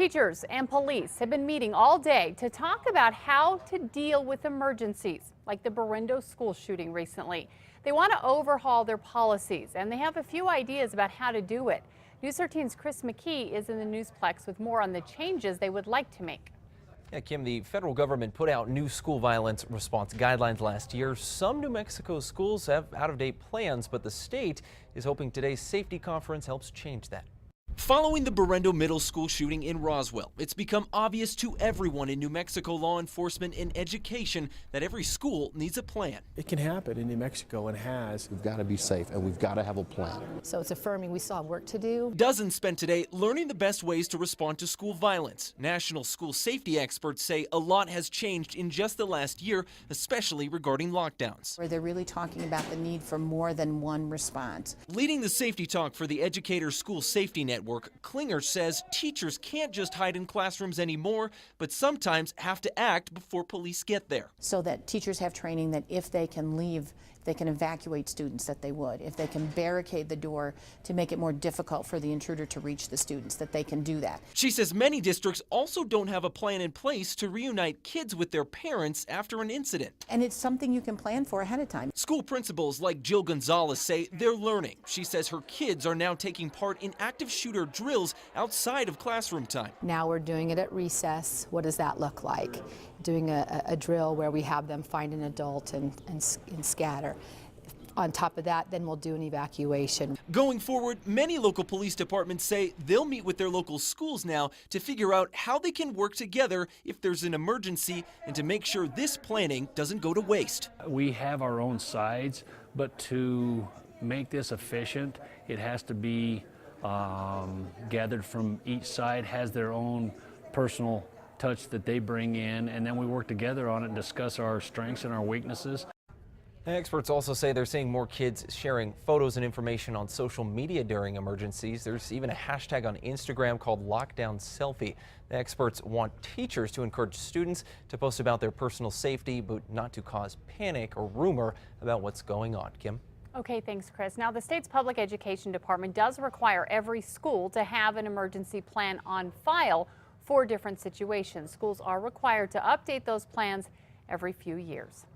Teachers and police have been meeting all day to talk about how to deal with emergencies, like the Berendo school shooting recently. They want to overhaul their policies, and they have a few ideas about how to do it. News 13's Chris McKee is in the Newsplex with more on the changes they would like to make. Yeah, Kim, the federal government put out new school violence response guidelines last year. Some New Mexico schools have out-of-date plans, but the state is hoping today's safety conference helps change that. Following the Berendo Middle School shooting in Roswell, it's become obvious to everyone in New Mexico law enforcement and education that every school needs a plan. It can happen in New Mexico and has. We've got to be safe and we've got to have a plan. So it's affirming we still have work to do. Dozens spent today learning the best ways to respond to school violence. National school safety experts say a lot has changed in just the last year, especially regarding lockdowns. Where they're really talking about the need for more than one response. Leading the safety talk for the Educators School Safety Network, Klinger says teachers can't just hide in classrooms anymore, but sometimes have to act before police get there. So that teachers have training that if they can leave, if they can evacuate students, that they would. If they can barricade the door to make it more difficult for the intruder to reach the students, that they can do that. She says many districts also don't have a plan in place to reunite kids with their parents after an incident. And it's something you can plan for ahead of time. School principals like Jill Gonzalez say they're learning. She says her kids are now taking part in active shooter drills outside of classroom time. Now we're doing it at recess. What does that look like? Doing a drill where we have them find an adult and scatter. On top of that, then we'll do an evacuation. Going forward, many local police departments say they'll meet with their local schools now to figure out how they can work together if there's an emergency and to make sure this planning doesn't go to waste. We have our own sides, but to make this efficient, it has to be gathered from each side, has their own personal touch that they bring in, and then we work together on it and discuss our strengths and our weaknesses. Experts also say they're seeing more kids sharing photos and information on social media during emergencies. There's even a hashtag on Instagram called Lockdown Selfie. The experts want teachers to encourage students to post about their personal safety, but not to cause panic or rumor about what's going on. Kim? Okay, thanks, Chris. Now, the state's public education department does require every school to have an emergency plan on file for different situations. Schools are required to update those plans every few years.